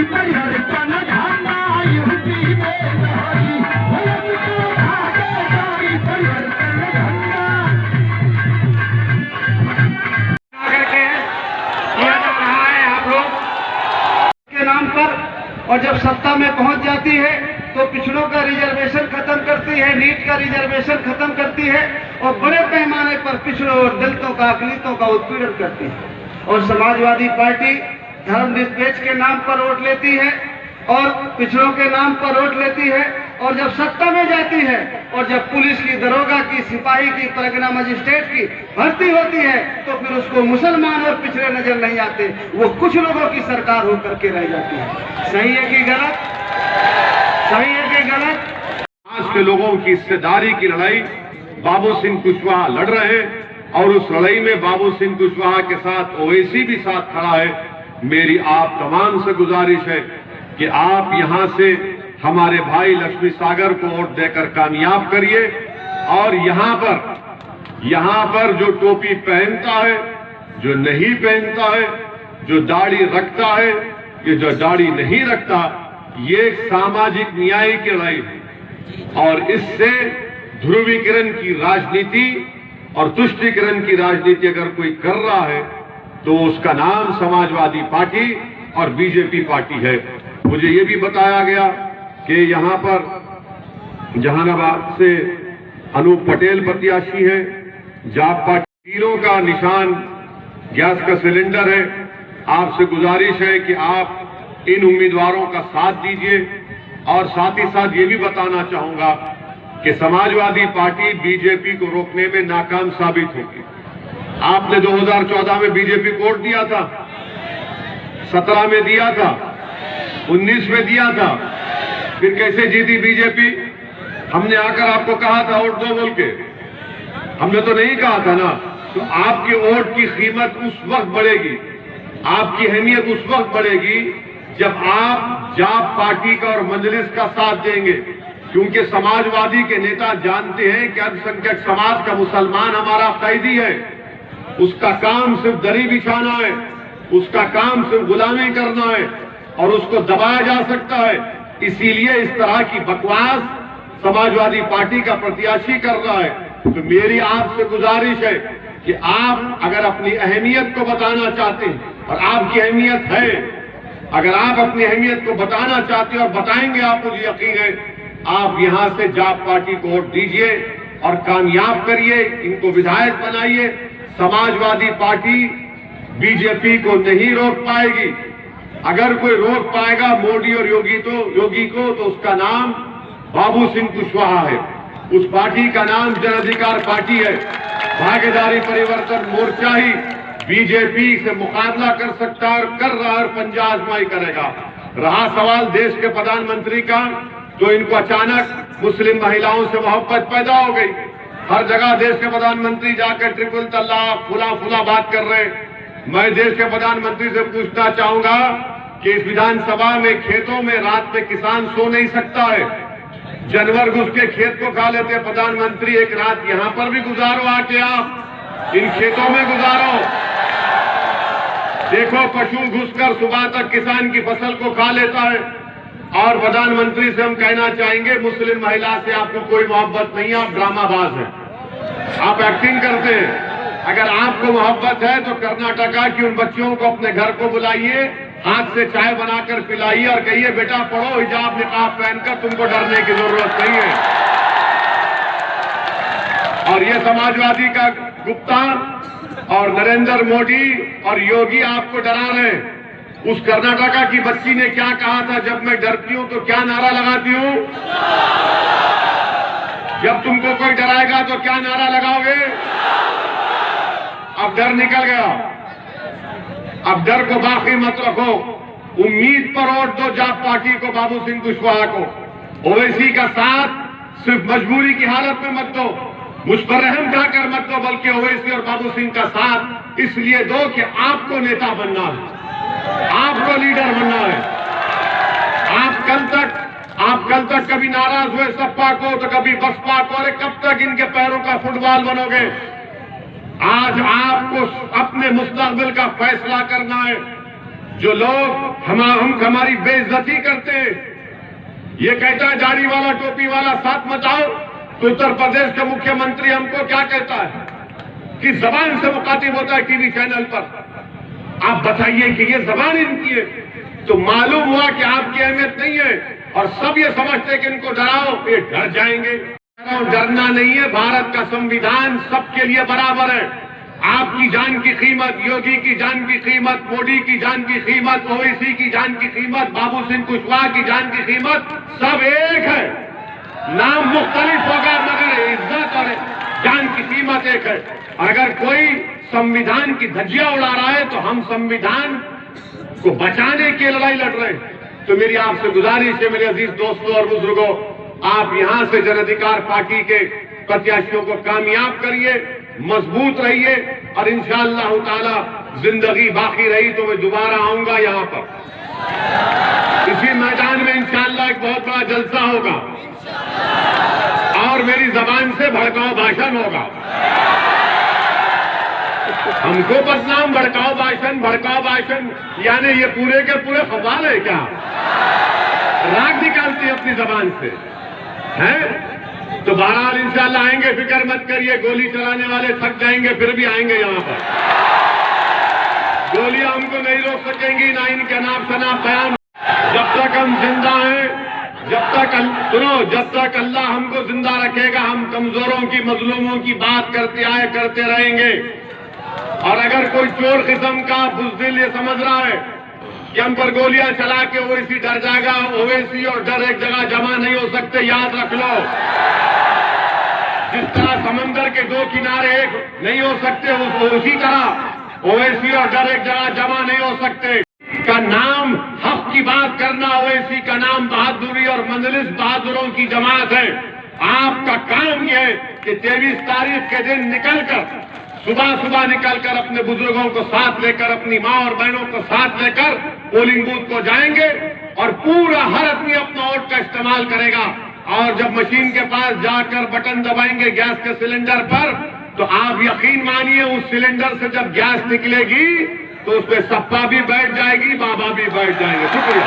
परिवर्तन झंडा यूपी में लहरी, परिवर्तन झंडा करके किया जा रहा है आप लोग के नाम पर। और जब सत्ता में पहुंच जाती है तो पिछड़ों का रिजर्वेशन खत्म करती है, नीट का रिजर्वेशन खत्म करती है और बड़े पैमाने पर पिछड़ों और दलितों का, अकलितों का उत्पीड़न करती है। और समाजवादी पार्टी धर्मनिरपेक्ष के नाम पर वोट लेती है और पिछड़ों के नाम पर वोट लेती है। और जब सत्ता में जाती है और जब पुलिस की, दरोगा की, सिपाही की, परगना मजिस्ट्रेट की भर्ती होती है तो फिर उसको मुसलमान और पिछड़े नजर नहीं आते, वो कुछ लोगों की सरकार होकर के रह जाती है। सही है कि गलत? सही है कि गलत? आज के लोगों की हिस्सेदारी की लड़ाई बाबू सिंह कुशवाहा लड़ रहे हैं और उस लड़ाई में बाबू सिंह कुशवाहा के साथ ओवैसी भी साथ खड़ा है। मेरी आप तमाम से गुजारिश है कि आप यहां से हमारे भाई लक्ष्मी सागर को वोट देकर कामयाब करिए। और यहां पर जो टोपी पहनता है, जो नहीं पहनता है, जो दाढ़ी रखता है, ये जो दाढ़ी नहीं रखता, ये एक सामाजिक न्याय की लड़ाई है। और इससे ध्रुवीकरण की राजनीति और तुष्टीकरण की राजनीति अगर कोई कर रहा है तो उसका नाम समाजवादी पार्टी और बीजेपी पार्टी है। मुझे ये भी बताया गया कि यहां पर जहानाबाद से अनूप पटेल प्रत्याशी है, जाप पार्टी, तीनों का निशान गैस का सिलेंडर है। आपसे गुजारिश है कि आप इन उम्मीदवारों का साथ दीजिए। और साथ ही साथ ये भी बताना चाहूंगा कि समाजवादी पार्टी बीजेपी को रोकने में नाकाम साबित होगी। आपने 2014 में बीजेपी को वोट दिया था, 17 में दिया था, 19 में दिया था, फिर कैसे जीती बीजेपी? हमने आकर आपको कहा था वोट दो बोल के, हमने तो नहीं कहा था ना। तो आपके वोट की कीमत उस वक्त बढ़ेगी, आपकी अहमियत उस वक्त बढ़ेगी जब आप जाप पार्टी का और मजलिस का साथ देंगे। क्योंकि समाजवादी के नेता जानते हैं कि अल्पसंख्यक समाज का मुसलमान हमारा कैदी है, उसका काम सिर्फ दरी बिछाना है, उसका काम सिर्फ गुलामी करना है और उसको दबाया जा सकता है। इसीलिए इस तरह की बकवास समाजवादी पार्टी का प्रत्याशी कर रहा है। तो मेरी आपसे गुजारिश है कि आप अगर अपनी अहमियत को बताना चाहते हैं, और आपकी अहमियत है, अगर आप अपनी अहमियत को बताना चाहते हैं और बताएंगे, आप, मुझे यकीन है आप यहां से जाप पार्टी को वोट दीजिए और कामयाब करिए, इनको विधायक बनाइए। समाजवादी पार्टी बीजेपी को नहीं रोक पाएगी। अगर कोई रोक पाएगा मोदी और योगी को तो उसका नाम बाबू सिंह कुशवाहा है। उस पार्टी का नाम जन अधिकार पार्टी है। भागीदारी परिवर्तन मोर्चा ही बीजेपी से मुकाबला कर सकता है और कर रहा है और पंजा आजमाई करेगा। रहा सवाल देश के प्रधानमंत्री का, तो इनको अचानक मुस्लिम महिलाओं से मोहब्बत पैदा हो गई। हर जगह देश के प्रधानमंत्री जाकर ट्रिपल तलाक, फुला बात कर रहे। मैं देश के प्रधानमंत्री से पूछना चाहूंगा कि इस विधानसभा में खेतों में रात में किसान सो नहीं सकता है, जानवर घुस के खेत को खा लेते। प्रधानमंत्री एक रात यहां पर भी गुजारो, आके आप इन खेतों में गुजारो। देखो पशु घुसकर सुबह तक किसान की फसल को खा लेता है। और प्रधानमंत्री से हम कहना चाहेंगे, मुस्लिम महिला से आपको कोई मोहब्बत नहीं है, आप ड्रामाबाज हैं, आप एक्टिंग करते हैं। अगर आपको मोहब्बत है तो कर्नाटका की उन बच्चियों को अपने घर को बुलाइए, हाथ से चाय बनाकर पिलाइए और कहिए बेटा पढ़ो, हिजाब निकाब पहनकर, तुमको डरने की जरूरत नहीं है। और ये समाजवादी का गुप्ता और नरेंद्र मोदी और योगी आपको डरा रहे हैं। उस कर्नाटका की बच्ची ने क्या कहा था, जब मैं डरती हूं तो क्या नारा लगाती हूं? जब तुमको कोई डराएगा तो क्या नारा लगाओगे? अब डर निकल गया, अब डर को बाकी मत रखो। उम्मीद पर वोट दो जाप पार्टी को, बाबू सिंह कुशवाहा को। ओवैसी का साथ सिर्फ मजबूरी की हालत में मत दो, मुझ पर रहम खाकर मत दो, बल्कि ओवैसी और बाबू सिंह का साथ इसलिए दो कि आपको नेता बनना है, आपको लीडर बनना है। आप कल तक कभी नाराज हुए सपा को तो कभी बसपा को, अरे कब तक इनके पैरों का फुटबॉल बनोगे? आज आपको अपने मुस्तकबिल का फैसला करना है। जो लोग हमारी बेइज्जती करते हैं, ये कहता है दाढ़ी वाला टोपी वाला साथ मचाओ, तो उत्तर प्रदेश के मुख्यमंत्री हमको क्या कहता है, किस जबान से मुखातिब होता है टीवी चैनल पर? आप बताइए कि ये जबान इनकी है। तो मालूम हुआ कि आपकी अहमियत नहीं है और सब ये समझते कि इनको डराओ, ये डर जाएंगे। डरना नहीं है, भारत का संविधान सबके लिए बराबर है। आपकी जान की कीमत, योगी की जान की कीमत, मोदी की जान की कीमत, ओवैसी की जान की कीमत, बाबू सिंह कुशवाहा की जान की कीमत सब एक है। नाम मुख्तलिफ होगा मगर इज्जत और जान की कीमत एक है। और अगर कोई संविधान की धज्जियां उड़ा रहा है तो हम संविधान को बचाने की लड़ाई लड़ रहे हैं। तो मेरी आपसे गुजारिश है मेरे अजीज दोस्तों और बुजुर्गों, आप यहां से जन अधिकार पार्टी के प्रत्याशियों को कामयाब करिए, मजबूत रहिए और इंशाअल्लाह ताला जिंदगी बाकी रही तो मैं दोबारा आऊंगा यहां पर। इसी मैदान में इंशाअल्लाह एक बहुत बड़ा जलसा होगा और मेरी जबान से भड़काऊ भाषण होगा। हमको बदनाम भड़काऊ भाषण यानी ये पूरे के पूरे खवाल है क्या? राग निकालती है अपनी जबान से, हैं? तो बहरहाल इंशाअल्लाह आएंगे, फिक्र मत करिए। गोली चलाने वाले थक जाएंगे फिर भी आएंगे यहाँ पर। गोलियां हमको नहीं रोक सकेंगी, ना इनके नाम शनाब बयान। जब तक हम जिंदा हैं, जब तक अल्लाह हमको जिंदा रखेगा, हम कमजोरों की, मजलूमों की बात करते रहेंगे। और अगर कोई चोर किस्म का बुज़दिल ये समझ रहा है कि हम पर गोलियां चला के ओवैसी डर जाएगा, ओवैसी और डर एक जगह जमा नहीं हो सकते, याद रख लो। जिस तरह समंदर के दो किनारे एक नहीं हो सकते, उसी तरह ओवैसी और डर एक जगह जमा नहीं हो सकते। का नाम हक की बात करना, ओवैसी का नाम बहादुरी और मंजलिस बहादुरों की जमात है। आपका काम यह है कि 23 तारीख के दिन निकलकर, सुबह निकलकर अपने बुजुर्गों को साथ लेकर, अपनी माँ और बहनों को साथ लेकर पोलिंग बूथ को जाएंगे और पूरा हर आदमी अपना वोट का इस्तेमाल करेगा। और जब मशीन के पास जाकर बटन दबाएंगे गैस के सिलेंडर पर, तो आप यकीन मानिए उस सिलेंडर से जब गैस निकलेगी तो उस पर सप्पा भी बैठ जाएगी, बाबा भी बैठ जाएंगे। शुक्रिया।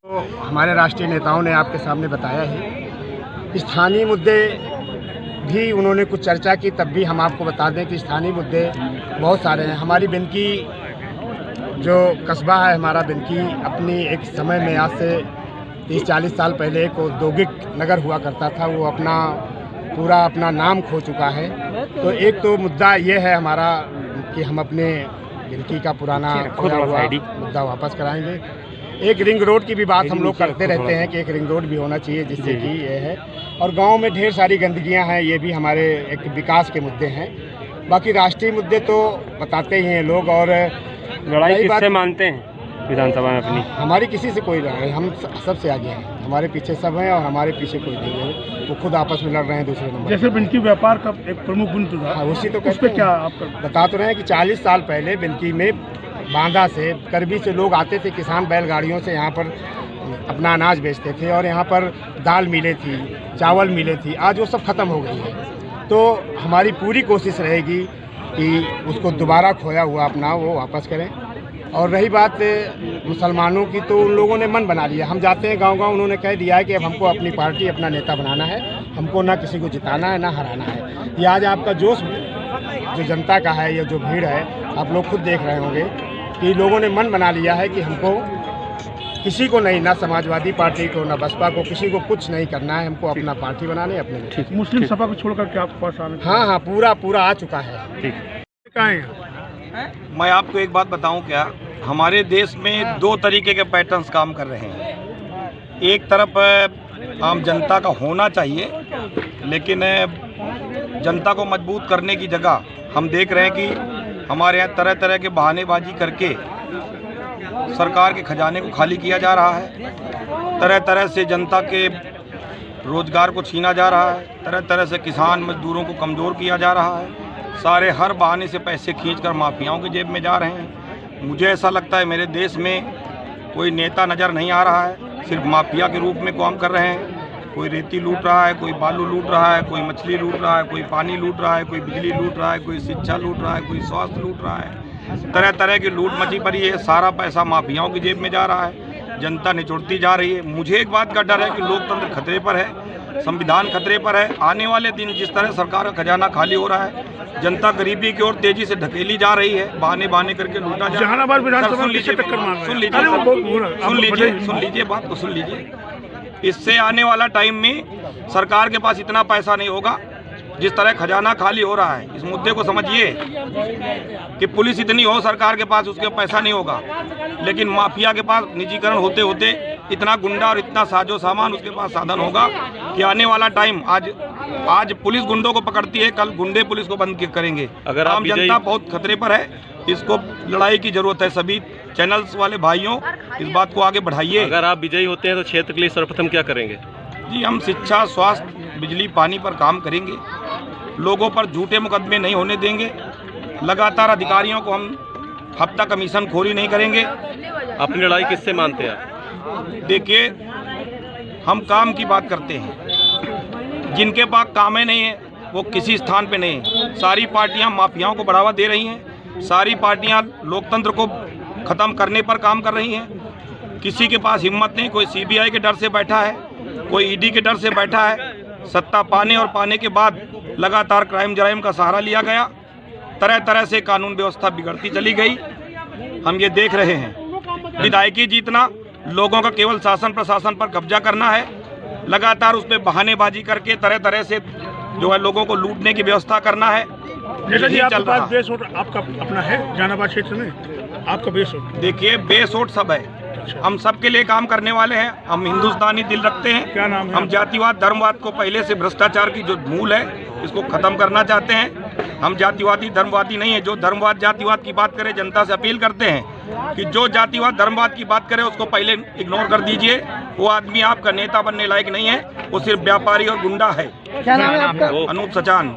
तो हमारे राष्ट्रीय नेताओं ने आपके सामने बताया है, स्थानीय मुद्दे भी उन्होंने कुछ चर्चा की, तब भी हम आपको बता दें कि स्थानीय मुद्दे बहुत सारे हैं। हमारी बिनकी जो कस्बा है, हमारा बिनकी अपनी एक समय में आज से 30-40 साल पहले एक औद्योगिक नगर हुआ करता था, वो अपना नाम खो चुका है। तो एक तो मुद्दा ये है हमारा कि हम अपने बिनकी का पुराना खोया हुआ मुद्दा वापस कराएंगे। एक रिंग रोड की भी बात हम लोग करते रहते हैं कि एक रिंग रोड भी होना चाहिए, जिससे कि ये है। और गांव में ढेर सारी गंदगियां हैं, ये भी हमारे एक विकास के मुद्दे हैं। बाकी राष्ट्रीय मुद्दे तो बताते ही हैं लोग। और लड़ाई किससे मानते हैं विधानसभा में अपनी? हमारी किसी से कोई लड़ाई, हम सबसे आगे हैं, हमारे पीछे सब हैं और हमारे पीछे कोई नहीं है। वो खुद आपस में लड़ रहे हैं दूसरे नंबर। जैसे बिनकी व्यापार का एक प्रमुख बिंदु था, उसी तो उस पे क्या आप बता तो रहे हैं कि 40 साल पहले बिनकी में बांदा से, करबी से लोग आते थे, किसान बैलगाड़ियों से यहाँ पर अपना अनाज बेचते थे और यहाँ पर दाल मिले थी, चावल मिले थी। आज वो सब खत्म हो गई है। तो हमारी पूरी कोशिश रहेगी कि उसको दोबारा खोया हुआ अपना वो वापस करें। और रही बात मुसलमानों की, तो उन लोगों ने मन बना लिया। हम जाते हैं गांव-गांव, उन्होंने कह दिया है कि अब हमको अपनी पार्टी, अपना नेता बनाना है, हमको ना किसी को जिताना है ना हराना है। ये आज आपका जोश जो जनता का है, ये जो भीड़ है, आप लोग खुद देख रहे होंगे कि लोगों ने मन बना लिया है कि हमको किसी को नहीं, ना समाजवादी पार्टी को, ना बसपा को, किसी को कुछ नहीं करना है। हमको अपना पार्टी बनाना है, अपने मुस्लिम सपा को छोड़कर के आपके पास आने? हाँ, पूरा आ चुका है। मैं आपको एक बात बताऊं क्या, हमारे देश में 2 तरीके के पैटर्न्स काम कर रहे हैं। एक तरफ आम जनता का होना चाहिए, लेकिन जनता को मजबूत करने की जगह हम देख रहे हैं कि हमारे यहाँ तरह तरह के बहानेबाजी करके सरकार के खजाने को खाली किया जा रहा है। तरह तरह से जनता के रोजगार को छीना जा रहा है, तरह तरह से किसान मजदूरों को कमज़ोर किया जा रहा है। सारे हर बहाने से पैसे खींचकर माफियाओं की जेब में जा रहे हैं। मुझे ऐसा लगता है मेरे देश में कोई नेता नज़र नहीं आ रहा है, सिर्फ माफिया के रूप में काम कर रहे हैं। कोई रेती लूट रहा है, कोई बालू लूट रहा है, कोई मछली लूट रहा है, कोई पानी लूट रहा है, कोई बिजली लूट रहा है, कोई शिक्षा लूट रहा है, कोई स्वास्थ्य लूट रहा है। तरह तरह की लूट मची पड़ी है, सारा पैसा माफियाओं की जेब में जा रहा है, जनता निचुड़ती जा रही है। मुझे एक बात का डर है कि लोकतंत्र खतरे पर है, संविधान खतरे पर है। आने वाले दिन जिस तरह सरकार का खजाना खाली हो रहा है, जनता गरीबी की ओर तेजी से धकेली जा रही है, बहाने करके लूटा जा जहानाबाद विधानसभा में किससे टक्कर मार रहे हैं? सुन लीजिए बात तो सुन लीजिए। इससे आने वाला टाइम में सरकार के पास इतना पैसा नहीं होगा, जिस तरह खजाना खाली हो रहा है। इस मुद्दे को समझिए कि पुलिस इतनी हो सरकार के पास, उसके पैसा नहीं होगा, लेकिन माफिया के पास निजीकरण होते होते इतना गुंडा और इतना साजो सामान उसके पास साधन होगा कि आने वाला टाइम, आज पुलिस गुंडों को पकड़ती है, कल गुंडे पुलिस को बंद करेंगे। अगर आम जनता बहुत खतरे पर है, इसको लड़ाई की जरूरत है। सभी चैनल्स वाले भाइयों, इस बात को आगे बढ़ाइए। अगर आप विजयी होते हैं तो क्षेत्र के लिए सर्वप्रथम क्या करेंगे? जी, हम शिक्षा, स्वास्थ्य, बिजली, पानी पर काम करेंगे, लोगों पर झूठे मुकदमे नहीं होने देंगे, लगातार अधिकारियों को हम हफ्ता कमीशन खोरी नहीं करेंगे। अपनी लड़ाई किससे मानते हैं? देखिए, हम काम की बात करते हैं, जिनके पास काम नहीं है वो किसी स्थान पे नहीं है। सारी पार्टियां माफियाओं को बढ़ावा दे रही हैं, सारी पार्टियां लोकतंत्र को ख़त्म करने पर काम कर रही हैं। किसी के पास हिम्मत नहीं, कोई सीबीआई के डर से बैठा है, कोई ईडी के डर से बैठा है। सत्ता पाने और पाने के बाद लगातार क्राइम जराइम का सहारा लिया गया, तरह तरह से कानून व्यवस्था बिगड़ती चली गई। हम ये देख रहे हैं, विधायकी जीतना, लोगों का केवल शासन प्रशासन पर कब्जा करना है, लगातार उस पर बहानेबाजी करके तरह तरह से जो है लोगों को लूटने की व्यवस्था करना है। जैसा जी यही आपके चल रहा पास बेस वोट आपका अपना है जहानाबाद क्षेत्र में, आपका बेस वोट? देखिए, बेस वोट सब है, हम सबके लिए काम करने वाले हैं। हम हिंदुस्तानी दिल रखते हैं। क्या नाम है? हम जातिवाद धर्मवाद को, पहले से भ्रष्टाचार की जो मूल है, इसको खत्म करना चाहते हैं। हम जातिवादी धर्मवादी नहीं है। जो धर्मवाद जातिवाद की बात करे, जनता से अपील करते हैं कि जो जातिवाद धर्मवाद की बात करे उसको पहले इग्नोर कर दीजिए। वो आदमी आपका नेता बनने लायक नहीं है, वो सिर्फ व्यापारी और गुंडा है। क्या नाम है आपका? अनूप सचान।